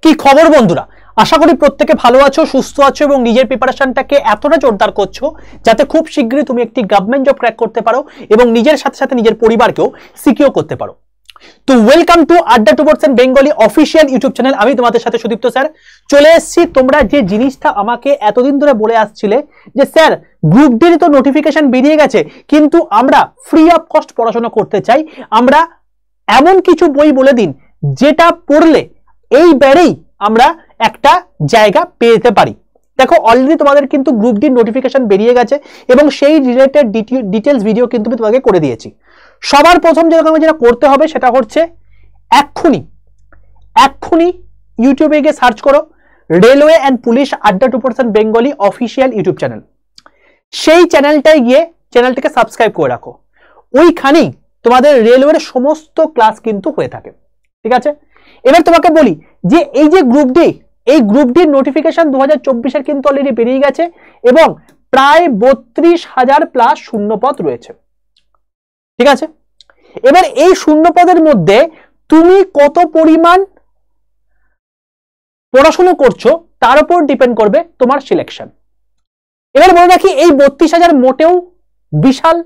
কি খবর বন্ধুরা, আশা করি প্রত্যেকে ভালো আছো, সুস্থ আছো এবং নিজের প্রিপারেশনটাকে এতটা জোরদার করছো যাতে খুব শীঘ্রই তুমি একটি গভর্নমেন্ট জব ক্র্যাক করতে পারো এবং নিজের সাথে সাথে নিজের পরিবারকেও সিকিউর করতে পারো। তো ওয়েলকাম টু আড্ডা 2% বেঙ্গলি অফিসিয়াল ইউটিউব চ্যানেল। আমি তোমাদের সাথে সুদীপ্ত স্যার চলে এসেছি। তোমরা যে জিনিসটা আমাকে এতদিন ধরে বলে আসছিলে যে স্যার গ্রুপ ডি তো নোটিফিকেশন বেরিয়ে গেছে, কিন্তু আমরা ফ্রি অফ কস্ট পড়াশোনা করতে চাই, আমরা এমন কিছু বই বলে দিন যেটা পড়লে এইবারেই আমরা একটা জায়গা পেতে পারি। দেখো অলরেডি তোমাদের কিন্তু গ্রুপ ডি নোটিফিকেশন বেরিয়ে গেছে এবং সেই রিলেটেড ডিটেলস ভিডিও কিন্তু আমি তোমাকে করে দিয়েছি। সবার প্রথম যেটা করতে হবে সেটা হচ্ছে এক্ষুনি ইউটিউবে গিয়ে সার্চ করো রেলওয়ে অ্যান্ড পুলিশ আড্ডা 2% বেঙ্গলি অফিসিয়াল ইউটিউব চ্যানেল। সেই চ্যানেলটায় গিয়ে চ্যানেলটাকে সাবস্ক্রাইব করে রাখো। ওইখানেই তোমাদের রেলওয়ের সমস্ত ক্লাস কিন্তু হয়ে থাকে, ঠিক আছে? এবার তোমাকে বলি যে এই যে গ্রুপ ডি, এই গ্রুপ ডির নোটিফিকেশন 2024-এর কিন্তু অলরেডি বেরিয়ে গেছে এবং প্রায় 32,000 প্লাস শূন্যপদ রয়েছে, ঠিক আছে? এবার এই শূন্যপদের মধ্যে তুমি কত পরিমাণ পড়াশোনা করছো তার উপর ডিপেন্ড করবে তোমার সিলেকশন। এবার বলে রাখি এই 32,000 মোটেও বিশাল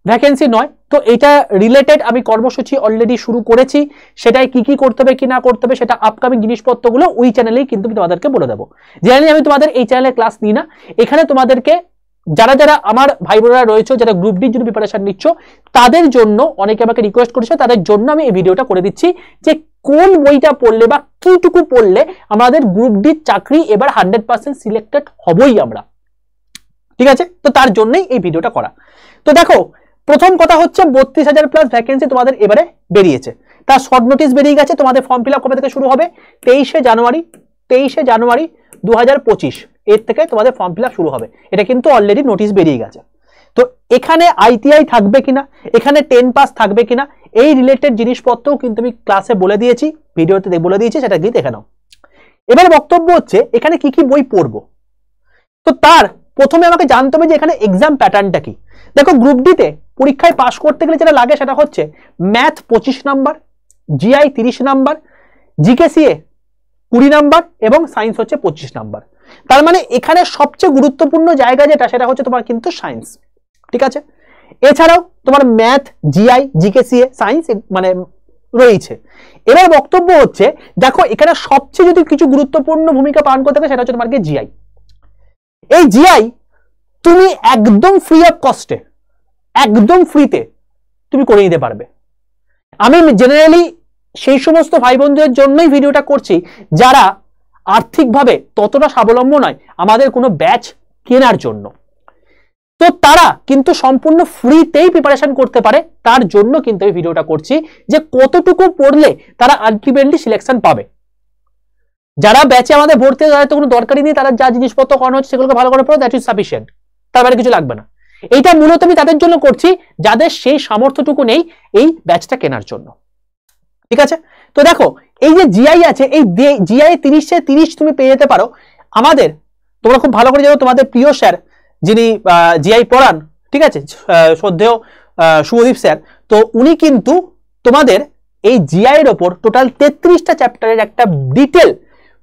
ভ্যাকেন্সি নয়। তো এটা রিলেটেড আমি কর্মসূচি অলরেডি শুরু করেছি, সেটাই কি করতে হবে কি না করতে হবে সেটা আপকামিং জিনিসপত্রগুলো ওই চ্যানেলেই কিন্তু আমি তোমাদেরকে বলে দেবো। জানি আমি তোমাদের এই চ্যানেলে ক্লাস নিই না, এখানে তোমাদেরকে যারা যারা আমার ভাই বোনেরা রয়েছে যারা গ্রুপ ডির জন্য প্রিপারেশন নিচ্ছ তাদের জন্য, অনেকে আমাকে রিকোয়েস্ট করেছে, তাদের জন্য আমি এই ভিডিওটা করে দিচ্ছি যে কোন বইটা পড়লে বা কিটুকু পড়লে আমাদের গ্রুপ ডির চাকরি এবার 100% সিলেক্টেড হবই আমরা, ঠিক আছে? তো তার জন্যই এই ভিডিওটা করা। তো দেখো প্রথম কথা হচ্ছে 32,000 প্লাস ভ্যাকেন্সি তোমাদের এবারে বেরিয়েছে, তার শর্ট নোটিশ বেরিয়ে গেছে। তোমাদের ফর্ম ফিল আপ কবে থেকে শুরু হবে? 23শে জানুয়ারি 2025 এর থেকে তোমাদের ফর্ম ফিল আপ শুরু হবে। এটা কিন্তু অলরেডি নোটিশ বেরিয়ে গেছে। তো এখানে আইটিআই থাকবে কিনা, এখানে 10 পাস থাকবে কিনা, এই রিলেটেড জিনিসপত্রও কিন্তু আমি ক্লাসে বলে দিয়েছি, ভিডিওতে বলে দিয়েছি, সেটা গিয়ে দেখে নাও। এবার বক্তব্য হচ্ছে এখানে কি বই পড়বো। তো তার প্রথমে আমাকে জানতে হবে যে এখানে এক্সাম প্যাটার্নটা কি। দেখো গ্রুপ ডিতে পরীক্ষায় পাস করতে গেলে যেটা লাগে সেটা হচ্ছে math 25 number, GI 30 number, GKCA 20 number এবং সায়েন্স হচ্ছে 25 নাম্বার। তার মানে এখানে সবচেয়ে গুরুত্বপূর্ণ জায়গা যেটা সেটা হচ্ছে তোমার কিন্তু সায়েন্স, ঠিক আছে? এছাড়াও তোমার ম্যাথ, জিআই, জিকেসিএ, সায়েন্স মানে রয়েছে। এবার বক্তব্য হচ্ছে দেখো এখানে সবচেয়ে যদি কিছু গুরুত্বপূর্ণ ভূমিকা পালন করতে হবে সেটা হচ্ছে তোমার জিআই। এই জিআই তুমি একদম ফ্রি অফ কস্টে, একদম ফ্রিতে তুমি করে নিতে পারবে। আমি জেনারেলি সেই সমস্ত ভাই বন্ধুদের জন্যই ভিডিওটা করছি যারা আর্থিকভাবে ততটা স্বাবলম্বী নয় আমাদের কোনো ব্যাচ কেনার জন্য। তো তারা কিন্তু সম্পূর্ণ ফ্রিতেই প্রিপারেশন করতে পারে, তার জন্য কিন্তু আমি ভিডিওটা করছি যে কতটুকু পড়লে তারা আলটিমেটলি সিলেকশন পাবে। যারা ব্যাচে আমাদের ভর্তি হয় তাদের তো কোনো দরকারই নেই, তারা যা জিনিসপত্র করানো হচ্ছে সেগুলোকে ভালো করে পড়ো, দ্যাট ইজ সাফিসিয়েন্ট, তার বাইরে কিছু লাগবে না। এইটা মূলত আমি তাদের জন্য করছি যাদের সেই সামর্থ্যটুকু নেই এই ব্যাচটা কেনার জন্য, ঠিক আছে? তো দেখো এই যে জিআই আছে, এই জিআই 30 তুমি পেয়ে যেতে পারো। আমাদের তোমরা খুব ভালো করে জানো তোমাদের প্রিয় স্যার যিনি জিআই পড়ান, ঠিক আছে, শ্রদ্ধেয় শুভদীপ স্যার, তো উনি কিন্তু তোমাদের এই জিআই এর ওপর টোটাল 33টা চ্যাপ্টারের একটা ডিটেল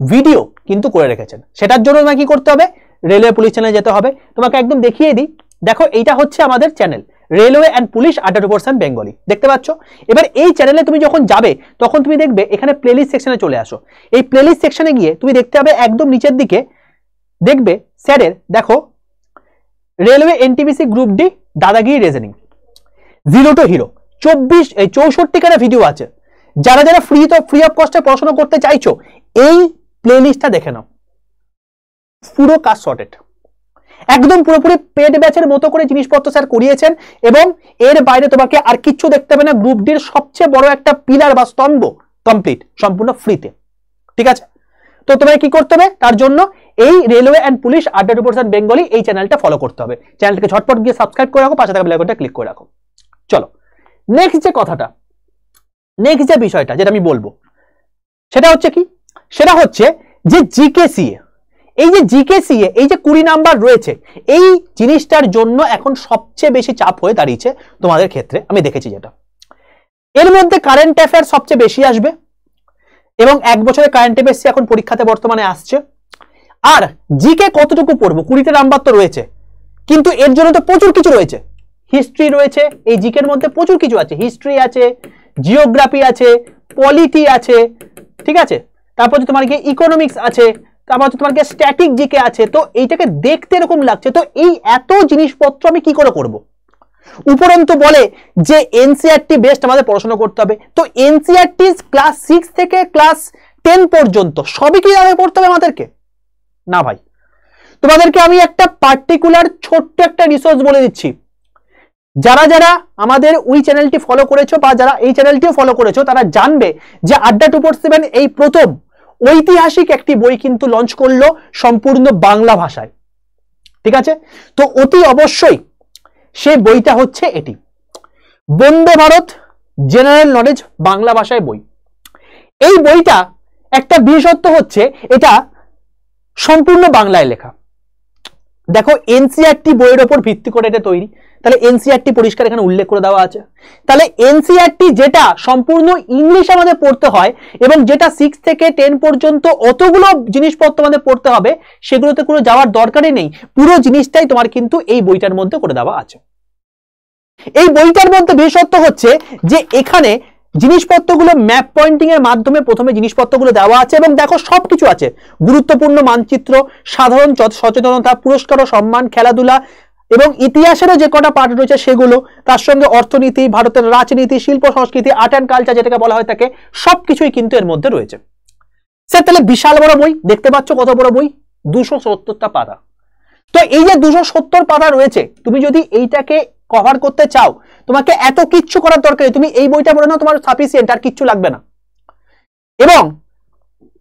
ভিডিও কিন্তু করে রেখেছেন। সেটার জন্য তোমাকে কি করতে হবে? রেলওয়ে পুলিশ চ্যানেলে যেতে হবে। তোমাকে একদম দেখিয়ে দিই, দেখো এইটা হচ্ছে আমাদের চ্যানেল রেলওয়ে অ্যান্ড পুলিশ আড্ডা 2% বেঙ্গলি, দেখতে পাচ্ছ? এবার এই চ্যানেলে তুমি যখন যাবে তখন তুমি দেখবে এখানে প্লেলিস্ট সেকশনে চলে আসো। এই প্লেলিস্ট সেকশনে গিয়ে তুমি দেখতে পাবে একদম নিচের দিকে দেখবে স্যারের, দেখো railway NTPC group D Dadagiri reasoning 0 to hero 64 খানা ভিডিও আছে। যারা যারা ফ্রি অফ কস্টে পড়াশোনা করতে চাইছো এই প্লেলিস্টটা দেখে নাও, পুরো কাজ সর্টেড, একদম পুরোপুরি পেড ব্যাচের মতো করে জিনিসপত্র স্যার করিয়েছেন এবং এর বাইরে তোমাকে আর কিচ্ছু দেখতে হবে না। গ্রুপ ডির সবচেয়ে বড় একটা পিলার বা স্তম্ভ কমপ্লিট সম্পূর্ণ ফ্রিতে, ঠিক আছে? তো তোমাকে কি করতে হবে? তার জন্য এই রেলওয়ে অ্যান্ড পুলিশ আড্ডা 2% বেঙ্গলি এই চ্যানেলটা ফলো করতে হবে। চ্যানেলটাকে ঝটপট গিয়ে সাবস্ক্রাইব করে রাখো, পাশে থাকা বেল আইকনটা ক্লিক করে রাখো। চলো নেক্সট যে বিষয়টা যেটা আমি বলবো সেটা হচ্ছে কি, সেটা হচ্ছে যে জিকেসিএ। এই যে জিকেসিএ এই যে 20 নাম্বার রয়েছে, এই জিনিসটার জন্য এখন সবচেয়ে বেশি চাপ হয়ে দাঁড়িয়েছে তোমাদের ক্ষেত্রে। আমি দেখেছি যেটা এর মধ্যে কারেন্ট অ্যাফেয়ার সবচেয়ে বেশি আসবে, এবং 1 বছরের কারেন্ট অ্যাফেয়ার্স এখন পরীক্ষাতে বর্তমানে আসছে। আর জিকে কতটুকু পড়বো, 20টা নাম্বার তো রয়েছে, কিন্তু এর জন্য তো প্রচুর কিছু রয়েছে। হিস্ট্রি রয়েছে, এই জিকের মধ্যে প্রচুর কিছু আছে, হিস্ট্রি আছে, জিওগ্রাফি আছে, পলিটি আছে, ঠিক আছে, তারপর তোমার কি ইকোনমিক্স আছে, তারপর তোমার কি স্ট্যাটিক জিকে আছে। তো এইটাকে দেখতে এরকম লাগছে, তো এই এত জিনিসপত্র আমি কি করে করব? উপরন্তু বলে যে এনসিইআরটি বেস্ট আমাদের পড়াশোনা করতে হবে। তো এনসিইআরটি ক্লাস 6 থেকে ক্লাস 10 পর্যন্ত সবই কি পড়তে হবে আমাদেরকে? না ভাই, তোমাদেরকে আমি একটা পার্টিকুলার ছোট্ট একটা রিসোর্স বলে দিচ্ছি। যারা যারা আমাদের ওই চ্যানেলটি ফলো করেছো বা যারা এই চ্যানেলটিও ফলো করেছো তারা জানবে যে আড্ডা 247 এই প্রথম ঐতিহাসিক একটি বই কিন্তু লঞ্চ করলো সম্পূর্ণ বাংলা ভাষায়, ঠিক আছে। তো অতি অবশ্যই সেই বইটা হচ্ছে এটি, বন্দে ভারত জেনারেল নলেজ বাংলা ভাষায় বই। এই বইটা একটা বিশেষত্ব হচ্ছে এটা সম্পূর্ণ বাংলায় লেখা। দেখো এনসিইআরটি বইয়ের উপর ভিত্তি করে এটা তৈরি, তাহলে এনসিইআরটি পরিষ্কার এখানে উল্লেখ করে দেওয়া আছে। তাহলে এনসিইআরটি যেটা সম্পূর্ণ ইংলিশ আমাদের পড়তে হয় এবং যেটা 6 থেকে 10 পর্যন্ত অতগুলো জিনিসপত্র আমাদের পড়তে হবে, সেগুলোতে কোনো যাওয়ার দরকারই নেই, পুরো জিনিসটাই তোমার কিন্তু এই বইটার মধ্যে করে দেওয়া আছে। এই বইটার মধ্যে বিশেষত্ব হচ্ছে যে এখানে জিনিসপত্রগুলো ম্যাপ পয়েন্টিং এর মাধ্যমে প্রথমে জিনিসপত্রগুলো দেওয়া আছে এবং দেখো সবকিছু আছে, গুরুত্বপূর্ণ মানচিত্র, সাধারণ সচেতনতা, পুরস্কার ও সম্মান, খেলাধুলা এবং ইতিহাসেরও যে কটা পার্ট রয়েছে সেগুলো, তার সঙ্গে অর্থনীতি, ভারতের রাজনীতি, শিল্প সংস্কৃতি, আর্ট অ্যান্ড কালচার যেটাকে বলা হয় থাকে, সবকিছুই কিন্তু এর মধ্যে রয়েছে। স্যার তাহলে বিশাল বড় বই, দেখতে পাচ্ছ কত বড় বই, 270টা পাতা। তো এই যে 270 পাতা রয়েছে, তুমি যদি এইটাকে কভার করতে চাও তোমাকে এত কিচ্ছু করার দরকার নেই, তুমি এই বইটা পড়ে নাও, তোমার সাফিসিয়েন্ট, আর কিচ্ছু লাগবে না। এবং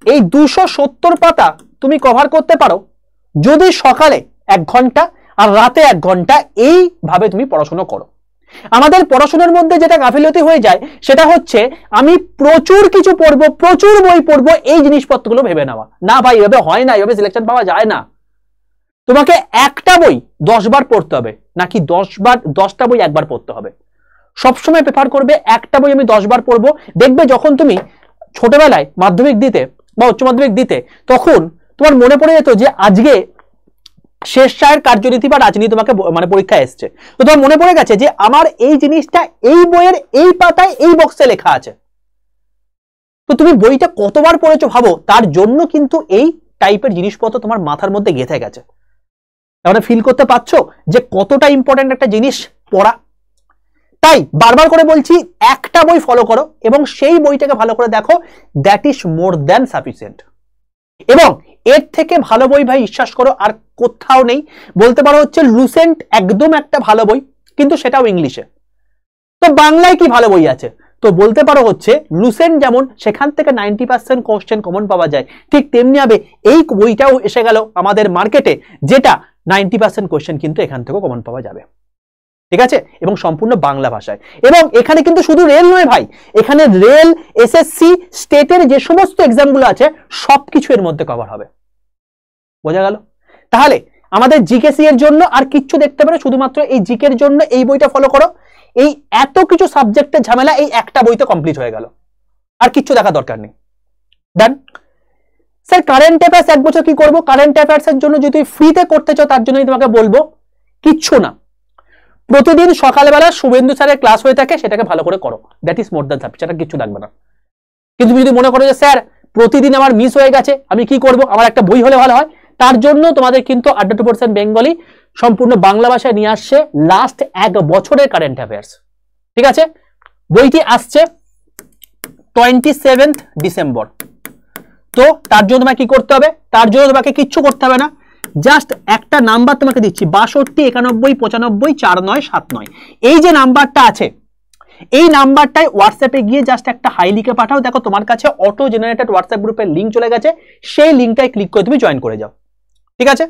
এই 270 পাতা তুমি কভার করতে পারো যদি সকালে 1 ঘন্টা আর রাতে 1 ঘন্টা এইভাবে তুমি পড়াশোনা করো। আমাদের পড়াশোনার মধ্যে যেটা গাফিলতি হয়ে যায় সেটা হচ্ছে আমি প্রচুর কিছু পড়বো, প্রচুর বই পড়বো, এই জিনিসপত্রগুলো ভেবে নেওয়া। না ভাই, এভাবে হয় না, এভাবে সিলেকশন পাওয়া যায় না। তোমাকে একটা বই 10 বার পড়তে হবে, নাকি 10টা বই একবার পড়তে হবে। সবসময় প্রেফার করবে একটা বই আমি 10 বার পড়বো। দেখবে যখন তুমি ছোটবেলায় মাধ্যমিক দিতে বা উচ্চ মাধ্যমিক দিতে, তখন তোমার মনে পড়ে যেত যে আজকে শেষ রায়ের কার্যনীতি বা রাজনীতি তোমাকে মানে পরীক্ষা এসছে, তো তোমার মনে পড়ে গেছে যে আমার এই জিনিসটা এই বইয়ের এই পাতায় এই বক্সে লেখা আছে। তো তুমি বইটা কতবার পড়েছো ভাবো, তার জন্য কিন্তু এই টাইপের জিনিসপত্র তোমার মাথার মধ্যে গেঁথে গেছে। তাহলে ফিল করতে পারছো যে কতটা ইম্পর্টেন্ট একটা জিনিস পড়া। তাই বারবার করে বলছি একটা বই ফলো করো এবং সেই বইটাকে ভালো করে দেখো, that is more than sufficient. এবং এর থেকে ভালো বই ভাই বিশ্বাস করো আর কোথাও নেই। বলতে পারো হচ্ছে লুসেন্ট একদম একটা ভালো বই, কিন্তু সেটাও ইংলিশে। তো বাংলায় কি ভালো বই আছে? তো বলতে পারো হচ্ছে লুসেন্ট যেমন সেখান থেকে 90% কোশ্চেন কমন পাওয়া যায়, ঠিক তেমনি হবে এই বইটাও এসে গেল আমাদের মার্কেটে, যেটা 90% কোশ্চেন কিন্তু এখান থেকেও কমন পাওয়া যাবে, ঠিক আছে, এবং সম্পূর্ণ বাংলা ভাষায়। এবং এখানে কিন্তু শুধু রেল নয় ভাই, এখানে রেল, এসএসসি, স্টেটের যে সমস্ত এক্সামগুলো আছে সবকিছু এর মধ্যে কভার হবে। বোঝা গেল? তাহলে আমাদের জিকেসি এর জন্য আর কিচ্ছু দেখতে পারো, শুধুমাত্র এই জিকের জন্য এই বইটা ফলো করো। এই এত কিছু সাবজেক্টের ঝামেলা এই একটা বইতে কমপ্লিট হয়ে গেল, আর কিচ্ছু দেখা দরকার নেই। ডান। স্যার কারেন্ট অ্যাফেয়ার্স 1 বছর কি করবো? কারেন্ট অ্যাফেয়ার্স এর জন্য যদি ফ্রিতে করতে চাও তার জন্য তোমাকে বলবো কিচ্ছু না, প্রতিদিন সকালবেলা শুভেন্দু স্যারের ক্লাস হয়ে থাকে, সেটাকে ভালো করে করো, that is more than sufficient, সেটা কিছু লাগবে না। কিন্তু যদি মনে করো যে স্যার প্রতিদিন আমার মিস হয়ে গেছে, আমি কি করব, আমার একটা বই হলে ভালো হয়, তার জন্য তোমাদের কিন্তু আড্ডা 2% বেঙ্গলি সম্পূর্ণ বাংলা ভাষায় নিয়ে আসছে লাস্ট 1 বছরের কারেন্ট অ্যাফেয়ার্স, ঠিক আছে। বইটি আসছে 27 ডিসেম্বর। তো তার জন্য তোমাকে কি করতে হবে? তার জন্য তোমাকে কিচ্ছু করতে হবে না, জাস্ট একটা নাম্বার তোমাকে দিচ্ছি, 62 91 95 4979। এই যে নাম্বারটা আছে, এই নাম্বারটায় হোয়াটসঅ্যাপে গিয়ে জাস্ট একটা হাই লিখে পাঠাও। দেখো তোমার কাছে অটো জেনারেটেড হোয়াটসঅ্যাপ গ্রুপের লিঙ্ক চলে গেছে, সেই লিঙ্কটায় ক্লিক করে তুমি জয়েন করে যাও, ঠিক আছে।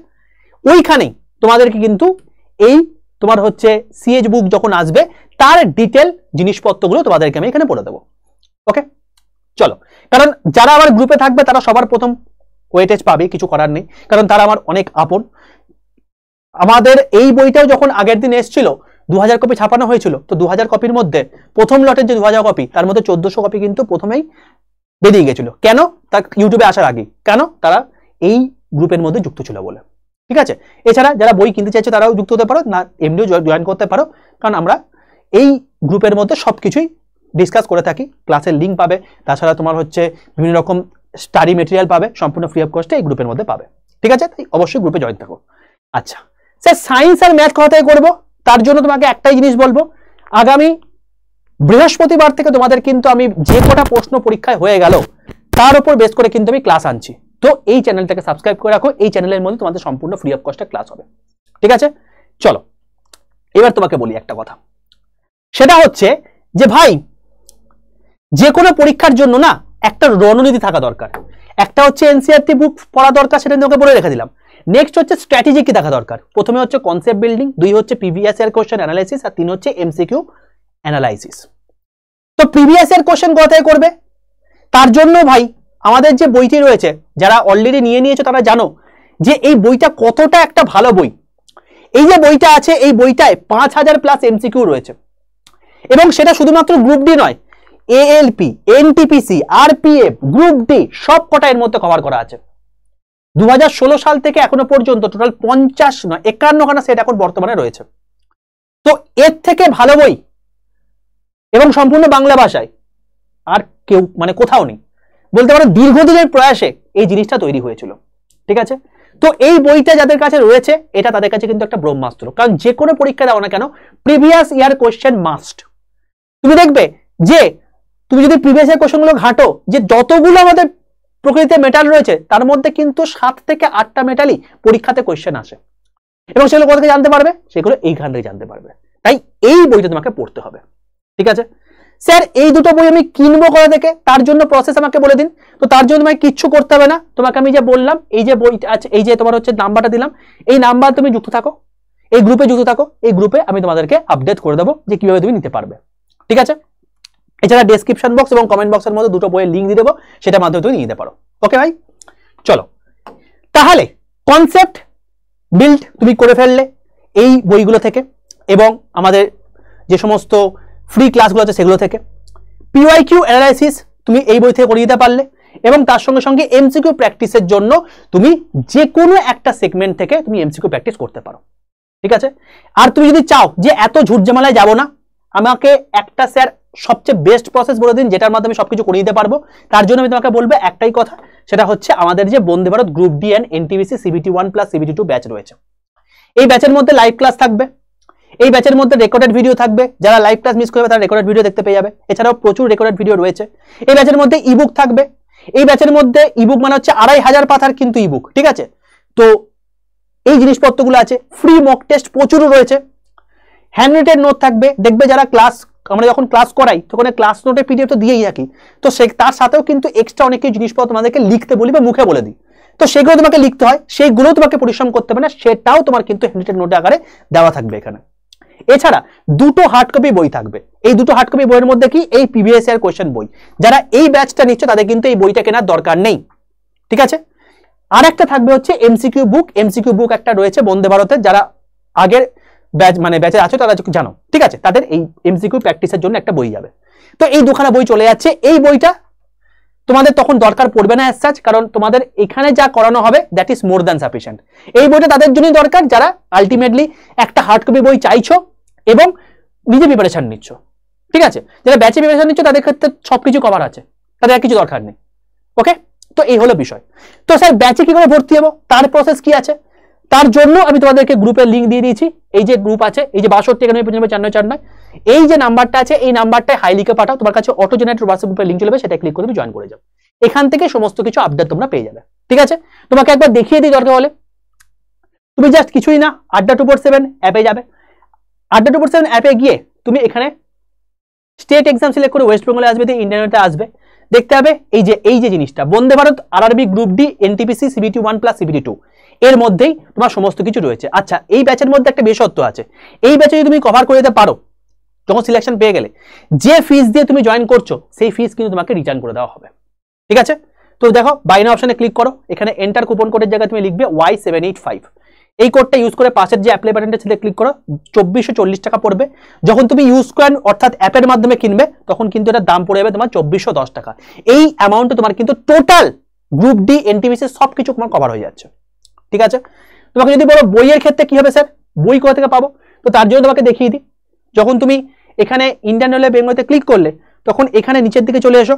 ওইখানেই তোমাদেরকে কিন্তু এই তোমার হচ্ছে সিএইচ বুক যখন আসবে তার ডিটেল জিনিসপত্রগুলো তোমাদেরকে আমি এখানে বলে দেবো। ওকে, চলো। কারণ যারা আমার গ্রুপে থাকবে তারা সবার প্রথম ওয়েটেজ পাবে, কিছু করার নেই, কারণ তারা আমার অনেক আপন। আমাদের এই বইটাও যখন আগের দিন এসেছিল 2000 কপি ছাপানো হয়েছিল, তো 2000 কপির মধ্যে প্রথম লটের যে 2000 কপি তার মধ্যে 1400 কপি কিন্তু প্রথমেই বেরিয়ে গেছিল। কেন? তার ইউটিউবে আসার আগে। কেন? তারা এই গ্রুপের মধ্যে যুক্ত ছিল বলে। ঠিক আছে, এছাড়া যারা বই কিনতে চাইছে তারাও যুক্ত হতে পারো, না এমনিও জয়েন করতে পারো, কারণ আমরা এই গ্রুপের মধ্যে সবকিছুই ডিসকাস করে থাকি। ক্লাসের লিঙ্ক পাবে, তাছাড়া তোমার হচ্ছে বিভিন্ন রকম স্টাডি মেটেরিয়াল পাবে, সম্পূর্ণ ফ্রি অফ কস্টে এই গ্রুপের মধ্যে পাবে। ঠিক আছে, তাই অবশ্যই গ্রুপে জয়েন থাকো। আচ্ছা স্যার, সায়েন্স আর ম্যাথ কোথা থেকে করবো? তার জন্য তোমাকে একটাই জিনিস বলবো, আগামী বৃহস্পতিবার থেকে তোমাদের কিন্তু আমি যে কটা প্রশ্ন পরীক্ষায় হয়ে গেল তার উপর বেস করে কিন্তু আমি ক্লাস আনছি। তো এই চ্যানেলটাকে সাবস্ক্রাইব করে রাখো, এই চ্যানেলের মধ্যে তোমাদের সম্পূর্ণ ফ্রি অফ কস্টে ক্লাস হবে। ঠিক আছে, চলো এবার তোমাকে বলি একটা কথা, সেটা হচ্ছে যে ভাই যে কোনো পরীক্ষার জন্য না একটা রণনীতি থাকা দরকার। একটা হচ্ছে এনসিইআরটি বুক পড়া দরকার, সেটা তোমাকে বলে রেখে দিলাম। নেক্সট হচ্ছে স্ট্র্যাটেজি কি থাকা দরকার। প্রথমে হচ্ছে কনসেপ্ট বিল্ডিং, 2 হচ্ছে প্রিভিয়াস ইয়ার কোশ্চেন অ্যানালাইসিস, আর 3 হচ্ছে এমসিকিউ অ্যানালাইসিস। তো প্রিভিয়াস ইয়ার কোশ্চেন কোথায় করবে? তার জন্য ভাই আমাদের যে বইটি রয়েছে, যারা অলরেডি নিয়ে নিয়েছো তারা জানো যে এই বইটা কতটা একটা ভালো বই। এই যে বইটা আছে, এই বইটায় 5000 প্লাস এমসিকিউ রয়েছে, এবং সেটা শুধুমাত্র গ্রুপ ডি নয়, ALP, NTPC, RPF, group D সব কটা এর মধ্যে কভার করা আছে। 2016 সাল থেকে এখনো পর্যন্ত টোটাল 51খানা সেট এখন বর্তমানে রয়েছে। তো এর থেকে ভালো বই এবং সম্পূর্ণ বাংলা ভাষায় আর কেউ মানে কোথাও নেই, বলতে পারো দীর্ঘদিনের প্রয়াসে এই জিনিসটা তৈরি হয়েছিল। ঠিক আছে, তো এই বইটা যাদের কাছে রয়েছে এটা তাদের কাছে কিন্তু একটা ব্রহ্মাস্ত্র, কারণ যে কোনো পরীক্ষা দাও না কেন প্রিভিয়াস ইয়ার কোশ্চেন মাস্ট। তুমি দেখবে যে তুমি যদি প্রিভিয়াস ইয়ার কোশ্চেনগুলো ঘাটো, যে যতগুলো আমাদের প্রকৃতিতে মেটাল রয়েছে তার মধ্যে কিন্তু 7 থেকে 8টা মেটালই পরীক্ষাতে কোশ্চেন আসে, এবং সেগুলো কোথা থেকে জানতে পারবে? সেগুলো এইখান থেকে জানতে পারবে। তাই এই বইটা তোমাকে পড়তে হবে। ঠিক আছে স্যার, এই দুটো বই আমি কিনবো কোথা থেকে? তার জন্য প্রসেস আমাকে বলে দিন। তো তার জন্য তোমাকে কিচ্ছু করতে হবে না, তোমাকে আমি যে বললাম এই যে বইটা আছে, এই যে তোমার হচ্ছে নাম্বারটা দিলাম, এই নাম্বার তুমি যুক্ত থাকো, এই গ্রুপে যুক্ত থাকো, এই গ্রুপে আমি তোমাদেরকে আপডেট করে দেবো যে কিভাবে তুমি নিতে পারবে। ঠিক আছে, এছাড়া ডেসক্রিপশন বক্স এবং কমেন্ট বক্সের মধ্যে দুটো বইয়ের লিঙ্ক দিয়ে দেবো, সেটার মাধ্যমে তুমি নিয়ে নিতে পারো। ওকে ভাই, চলো তাহলে কনসেপ্ট বিল্ড তুমি করে ফেললে এই বইগুলো থেকে, এবং আমাদের যে সমস্ত ফ্রি ক্লাসগুলো আছে সেগুলো থেকে। পিওয়াইকিউ অ্যানালাইসিস তুমি এই বই থেকে করে দিতে পারলে, এবং তার সঙ্গে সঙ্গে এমসিকিউ প্র্যাকটিসের জন্য তুমি যে কোনো একটা সেগমেন্ট থেকে তুমি এমসিকিউ প্র্যাকটিস করতে পারো। ঠিক আছে, আর তুমি যদি চাও যে এত ঝুটঝামেলায় যাব না, আমাকে একটা স্যার সবচেয়ে বেস্ট প্রসেস বলে দিন যেটার মাধ্যমে সবকিছু করে দিতে পারবো, তার জন্য আমি তোমাকে বলবো একটাই কথা, সেটা হচ্ছে আমাদের যে Vande Bharat group D and NTPC CBT 1 plus CBT 2 batch রয়েছে। এই ব্যাচের মধ্যে লাইভ ক্লাস থাকবে, এই ব্যাচের মধ্যে রেকর্ডেড ভিডিও থাকবে, যারা লাইভ ক্লাস মিস করবে তারা রেকর্ডেড ভিডিও দেখতে পেয়ে যাবে। এছাড়াও প্রচুর রেকর্ডেড ভিডিও রয়েছে। এই ব্যাচের মধ্যে ইবুক থাকবে, এই ব্যাচের মধ্যে ইবুক মানে হচ্ছে 2500 পাতার কিন্তু ইবুক। ঠিক আছে, তো এই জিনিসপত্রগুলো আছে। ফ্রি মক টেস্ট প্রচুর রয়েছে, হ্যান্ড রিটেন নোট থাকবে। দেখবে যারা ক্লাস আমরা যখন ক্লাস করাই তখন ক্লাস নোটে পিডিএফ তো দিয়েই থাকি, তো তার সাথেও কিন্তু এক্সট্রা অনেক কিছু জিনিসপত্র তোমাদেরকে লিখতে বলি বা মুখে বলে দিই, তো সেগুলো তোমাকে লিখতে হয়, সেইগুলো তোমাকে পরিশ্রম করতে হবে না, সেটাও তোমার কিন্তু হ্যান্ড রিটেন নোটে আকারে দেওয়া থাকবে এখানে। এছাড়া দুটো হার্ড কপি বই থাকবে। এই দুটো হার্ড কপি বইয়ের মধ্যে কি এই প্রিভিয়াস ইয়ার কোশ্চেন বই, যারা এই ব্যাচটা নিচ্ছে তাদের কিন্তু এই বইটা কেনার দরকার নেই। ঠিক আছে, আর একটা থাকবে হচ্ছে এমসিকিউ বুক। এমসিকিউ বুক একটা রয়েছে বন্দে ভারতের, যারা আগের ব্যাচ মানে ব্যাচে আছো তারা জানো। ঠিক আছে, তাদের এই এমসিকিউ প্র্যাকটিসের জন্য একটা বই যাবে। তো এই দুখানা বই চলে যাচ্ছে। এই বইটা তোমাদের তখন দরকার পড়বে না অ্যাজ সাচ, কারণ তোমাদের এখানে যা করানো হবে that is more than sufficient. এই বইটা তাদের জন্যই দরকার যারা আলটিমেটলি একটা হার্ড কপি বই চাইছো এবং নিজে প্রিপারেশন নিচ্ছ। ঠিক আছে, যারা ব্যাচে প্রিপারেশন নিচ্ছ তাদের ক্ষেত্রে সবকিছু কভার আছে, তাদের আর কিছু দরকার নেই। ওকে, তো এই হলো বিষয়। তো স্যার ব্যাচে কি করে ভর্তি হবো, তার প্রসেস কি আছে? তার জন্য আমি তোমাদেরকে গ্রুপের লিঙ্ক দিয়ে দিয়েছি। এই যে গ্রুপ আছে, এই যে 62919549, এই যে নাম্বারটা আছে, এই নাম্বারটায় হাই লিখে পাঠাও, তোমার কাছে অটো জেনারেটেড হোয়াটসঅ্যাপ গ্রুপের লিঙ্ক চলে যাবে, সেটা ক্লিক করে তুমি জয়েন করে যাও। এখান থেকে সমস্ত কিছু আপডেট তোমরা পেয়ে যাবে। ঠিক আছে, তোমাকে একবার দেখিয়ে দিই দরকার হলে। তুমি জাস্ট কিছুই না, আড্ডা 247 অ্যাপে যাবে। আড্ডা 247 অ্যাপে গিয়ে তুমি এখানে স্টেট এক্সাম সিলেক্ট করে ওয়েস্ট বেঙ্গলে আসবে, ইন্টারনেটে আসবে, দেখতে হবে এই যে জিনিসটা Vande Bharat RRB group D NTPC CBT 1 plus CBT 2, এর মধ্যেই তোমার সমস্ত কিছু রয়েছে। আচ্ছা, এই ব্যাচের মধ্যে একটা বিশেষত্ব আছে, এই ব্যাচে যদি তুমি কভার করে দিতে পারো, যখন সিলেকশন পেয়ে গেলে যে ফিস দিয়ে তুমি জয়েন করছো সেই ফিস কিন্তু তোমাকে রিটার্ন করে দেওয়া হবে। ঠিক আছে, তো দেখো বাই নাও অপশনে ক্লিক করো, এখানে এন্টার কুপন কোডের জায়গায় তুমি লিখবে Y785। এই কোডটা ইউজ করে পাশের যে অ্যাপ্লাই বাটনটা ছেড়ে ক্লিক করো, 2440 টাকা পড়বে। যখন তুমি ইউজ করেন অর্থাৎ অ্যাপের মাধ্যমে কিনবে তখন কিন্তু এটার দাম পড়ে যাবে তোমার 2410 টাকা। এই অ্যামাউন্টে তোমার কিন্তু টোটাল গ্রুপ ডি এনটিপিসি সবকিছু তোমার কভার হয়ে যাচ্ছে। ঠিক আছে, তোমাকে যদি বলো বইয়ের ক্ষেত্রে কি হবে স্যার, বই কোথা থেকে পাবো, তো তার জন্য তোমাকে দেখিয়ে দিই। যখন তুমি এখানে ইন্ডিয়ান রেলওয়ে বেঙ্গলিতে ক্লিক করলে তখন এখানে নিচের দিকে চলে এসো,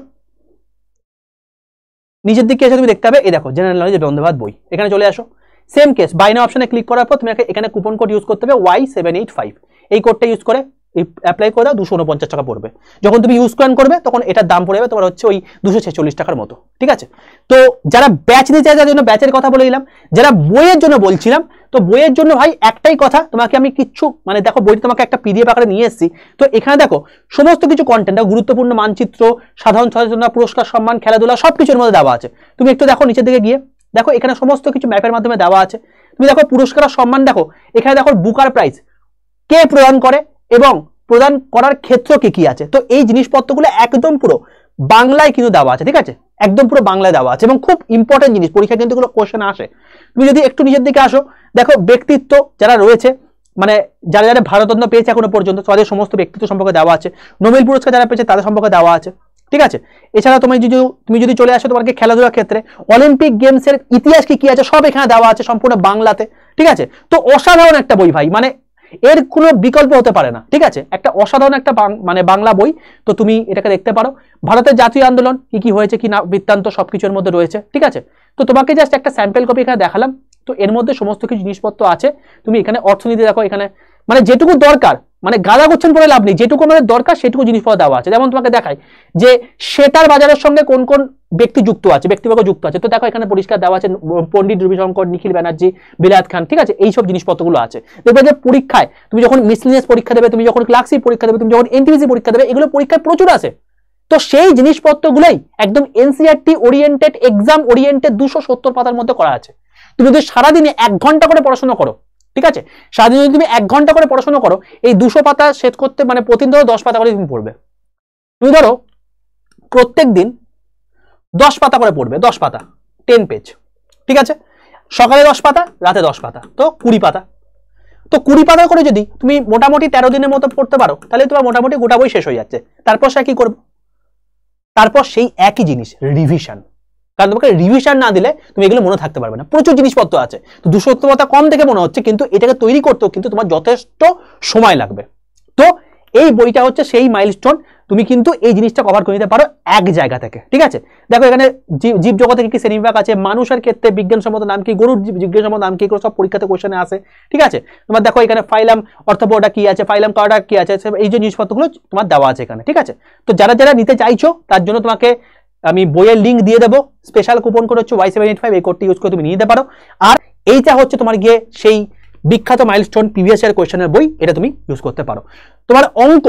নিচের দিকে এসে তুমি দেখতে পাবে এই দেখো জেনারেল নলেজ বন্দে ভারত বই, এখানে চলে আসো। সেম কেস বাই নাও অপশনে ক্লিক করার পর তুমি এখানে কুপন কোড ইউজ করতে হবে Y785, এই কোডটা ইউজ করে অ্যাপ্লাই করে দাও, 249 টাকা পড়বে। যখন তুমি ইউজ করবে তখন এটার দাম পড়ে যাবে তোমার হচ্ছে ওই 246 টাকার মতো। ঠিক আছে, তো যারা ব্যাচ নিতে চায় তার জন্য ব্যাচের কথা বলে দিলাম। যারা বইয়ের জন্য বলছিলাম, তো বইয়ের জন্য ভাই একটাই কথা, তোমাকে আমি কিচ্ছু মানে দেখো বইটা তোমাকে একটা পিডিএফ আকারে নিয়ে এসেছি, তো এখানে দেখো সমস্ত কিছু কন্টেন্ট, গুরুত্বপূর্ণ মানচিত্র, সাধারণ সচেতনতা, পুরস্কার, সম্মান, খেলাধুলা সবকিছুর মধ্যে দেওয়া আছে। তুমি একটু দেখো নিচের দিকে গিয়ে দেখো এখানে সমস্ত কিছু ম্যাপের মাধ্যমে দেওয়া আছে। তুমি দেখো পুরস্কার আর সম্মান, দেখো এখানে দেখো বুকার প্রাইজ কে প্রদান করে এবং প্রদান করার ক্ষেত্র কি কি আছে। তো এই জিনিসপত্রগুলো একদম পুরো বাংলায় কিন্তু দেওয়া আছে। ঠিক আছে, একদম পুরো বাংলায় দেওয়া আছে এবং খুব ইম্পর্টেন্ট জিনিস, পরীক্ষা কিন্তু এগুলো কোশ্চেন আসে। তুমি যদি একটু নিচের দিকে আসো দেখো ব্যক্তিত্ব যারা রয়েছে, মানে যারা যারা ভারতরত্ন পেয়েছে এখনো পর্যন্ত তাদের সমস্ত ব্যক্তিত্ব সম্পর্কে দেওয়া আছে। নোবেল পুরস্কার যারা পেয়েছে তাদের সম্পর্কে দেওয়া আছে। ঠিক আছে, এছাড়া তুমি যদি চলে আসো তোমাকে খেলাধুলার ক্ষেত্রে অলিম্পিক গেমসের ইতিহাস কি কি আছে সব এখানে দেওয়া আছে সম্পূর্ণ বাংলাতে। ঠিক আছে, তো অসাধারণ একটা বই ভাই, মানে এর কোনো বিকল্প হতে পারে না। ঠিক আছে, একটা অসাধারণ একটা মানে বাংলা বই, তো তুমি এটাকে দেখতে পারো। ভারতের জাতীয় আন্দোলন কি কি হয়েছে কি না বৃত্তান্ত সবকিছুর মধ্যে রয়েছে। ঠিক আছে, তো তোমাকে জাস্ট একটা স্যাম্পল কপি এখানে দেখালাম, তো এর মধ্যে সমস্ত কিছু জিনিসপত্র আছে। তুমি এখানে অর্থনীতি দেখো, এখানে মানে যেটুকু দরকার, মানে গাদা করছেন পরে লাভ নেই, যেটুকু আমাদের দরকার সেটুকু জিনিসপত্র দেওয়া আছে। যেমন তোমাকে দেখায় যে সেতার বাজারের সঙ্গে কোন কোন ব্যক্তি যুক্ত আছে, ব্যক্তিবর্গ যুক্ত আছে। তো দেখো এখানে পরিষ্কার দেওয়া আছে পণ্ডিত রবিশঙ্কর, নিখিল ব্যানার্জি, বিলাত খান। ঠিক আছে, এইসব জিনিসপত্রগুলো আছে। দেখবে যে পরীক্ষায় তুমি যখন মিসলিনিয়াস পরীক্ষা দেবে, তুমি যখন ক্লাসিক পরীক্ষা দেবে, তুমি যখন এনটিপিসি পরীক্ষা দেবে, এগুলো পরীক্ষায় প্রচুর আছে। তো সেই জিনিসপত্রগুলোই একদম এনসিইআরটি ওরিয়েন্টেড, এক্সাম ওরিয়েন্টেড 270 পাতার মধ্যে করা আছে। তুমি যদি সারাদিনে 1 ঘন্টা করে পড়াশোনা করো, ঠিক আছে, সারাদিনে যদি তুমি 1 ঘন্টা করে পড়াশোনা করো, এই 200 পাতা শেষ করতে মানে প্রতিদিন ধরো 10 পাতা করে তুমি পড়বে। তুমি ধরো প্রত্যেক দিন 10 পাতা করে পড়বে, 10 পাতা 10 পেজ। ঠিক আছে, সকালে 10 পাতা, রাতে 10 পাতা, তো 20 পাতা। তো 20 পাতা করে যদি তুমি মোটামুটি 13 দিনের মতো পড়তে পারো, তাহলে তোমার মোটামুটি গোটা বই শেষ হয়ে যাচ্ছে। তারপর সে কি করবে, তারপর সেই একই জিনিস রিভিশন, কারণ তোমাকে রিভিশন না দিলে তুমি এগুলো মনে থাকতে পারবে না। প্রচুর জিনিসপত্র আছে, তো 270 পাতা কম দেখে মনে হচ্ছে, কিন্তু এটাকে তৈরি করতেও কিন্তু তোমার যথেষ্ট সময় লাগবে। তো এই বইটা হচ্ছে সেই মাইলস্টোন, তুমি কিন্তু এই জিনিসটা কভার করে নিতে পারো এক জায়গা থেকে। ঠিক আছে, দেখো এখানে জীব জগতে কি শ্রেণীবিভাগ আছে, মানুষের ক্ষেত্রে বিজ্ঞানসম্মত নাম কি, গরুর বিজ্ঞানসম্মত নাম কি, সব পরীক্ষাতে কোশ্চেনে আসে। ঠিক আছে, তোমার দেখো এখানে ফাইলাম অর্থোপোডা কি আছে, ফাইলাম কার্ডা কি আছে, এই যে জিনিসপত্রগুলো তোমার দেওয়া আছে এখানে। ঠিক আছে, তো যারা যারা নিতে চাইছো তার জন্য তোমাকে আমি বইয়ের লিঙ্ক দিয়ে দেবো, স্পেশাল কুপন কোড হচ্ছে Y785, এই কোডটি ইউজ করে তুমি নিয়ে নিতে পারো। আর এইটা হচ্ছে তোমার গিয়ে সেই বিখ্যাত মাইলস্টোন প্রিভিয়াস ইয়ার কোশ্চেনের বই, এটা তুমি ইউজ করতে পারো। তোমার অঙ্ক,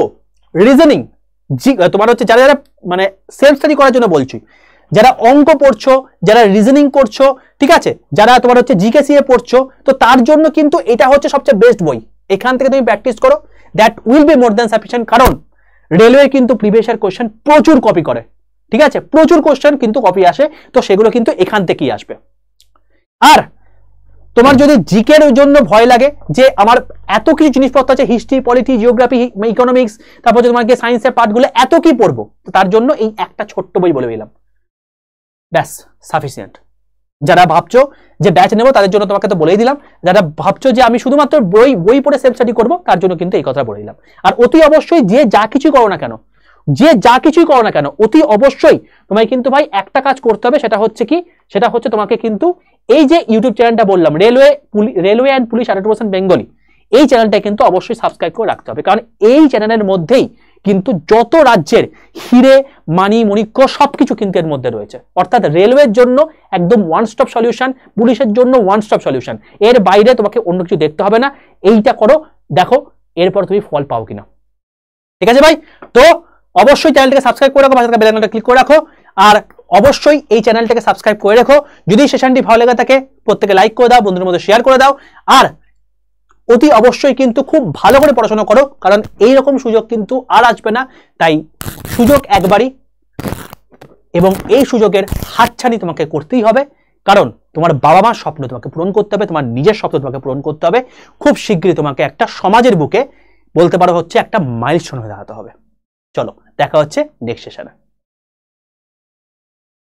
রিজনিং, তোমার হচ্ছে যারা যারা মানে সেলফ স্টাডি করার জন্য বলছি, যারা অঙ্ক পড়ছো, যারা রিজনিং করছো, ঠিক আছে, যারা তোমার হচ্ছে জিকেসিএ পড়ছো, তো তার জন্য কিন্তু এটা হচ্ছে সবচেয়ে বেস্ট বই। এখান থেকে তুমি প্র্যাকটিস করো, that will be more than sufficient. কারণ রেলওয়ে কিন্তু প্রিভিয়াস ইয়ার কোশ্চেন প্রচুর কপি করে। ঠিক আছে, প্রচুর কোশ্চেন কিন্তু কপি আসে, তো সেগুলো কিন্তু এখান থেকেই আসবে। আর তোমার যদি জিকের জন্য ভয় লাগে যে আমার এত কিছু জিনিসপত্র আছে, হিস্ট্রি, পলিটি, জিওগ্রাফি, ইকোনমিক্স, তারপর তোমার গিয়ে সায়েন্সের পার্টগুলো এত কি পড়বো, তার জন্য এই একটা ছোট্ট বই বলে দিলাম, ব্যাস সাফিসিয়েন্ট। যারা ভাবছো যে ব্যাচ নেবো তাদের জন্য তোমাকে তো বলেই দিলাম, যারা ভাবছো যে আমি শুধুমাত্র বই পড়ে সেলফ স্টাডি করবো তার জন্য কিন্তু এই কথা বলে দিলাম। আর অতি অবশ্যই যে যা কিছুই করো না কেন, অতি অবশ্যই তোমায় কিন্তু ভাই একটা কাজ করতে হবে, সেটা হচ্ছে কি, সেটা হচ্ছে তোমাকে কিন্তু এই যে ইউটিউব চ্যানেলটা বললাম রেলওয়ে অ্যান্ড পুলিশ 100% বেঙ্গলি, এই চ্যানেলটা কিন্তু অবশ্যই সাবস্ক্রাইব করে রাখতে হবে। কারণ এই চ্যানেলের মধ্যেই কিন্তু যত রাজ্যের হিরে, মানি, মণিক্য সবকিছু কিন্তু এর মধ্যে রয়েছে। অর্থাৎ রেলওয়ের জন্য একদম ওয়ান স্টপ সলিউশন, পুলিশের জন্য ওয়ান স্টপ সলিউশন, এর বাইরে তোমাকে অন্য কিছু দেখতে হবে না। এইটা করো, দেখো এরপর তুমি ফল পাও কিনা। ঠিক আছে ভাই, তো অবশ্যই চ্যানেলটাকে সাবস্ক্রাইব করে রাখো, পাশে থাকা বেল আইকনটা ক্লিক করে রাখো। আর অবশ্যই এই চ্যানেলটাকে সাবস্ক্রাইব করে রাখো। যদি সেশনটি ভালো লেগে থাকে প্রত্যেকে লাইক করে দাও, বন্ধুদের মধ্যে শেয়ার করে দাও। আর অতি অবশ্যই কিন্তু খুব ভালো করে পড়াশোনা করো, কারণ এই রকম সুযোগ কিন্তু আর আসবে না। তাই সুযোগ একবারই, এবং এই সুযোগের হাতছানি তোমাকে করতেই হবে। কারণ তোমার বাবা মার স্বপ্ন তোমাকে পূরণ করতে হবে, তোমার নিজের স্বপ্ন তোমাকে পূরণ করতে হবে। খুব শীঘ্রই তোমাকে একটা সমাজের বুকে বলতে পারো হচ্ছে একটা মাইলস্টোন হয়ে দাঁড়াতে হবে। চলো দেখা হচ্ছে নেক্সট সেশনে।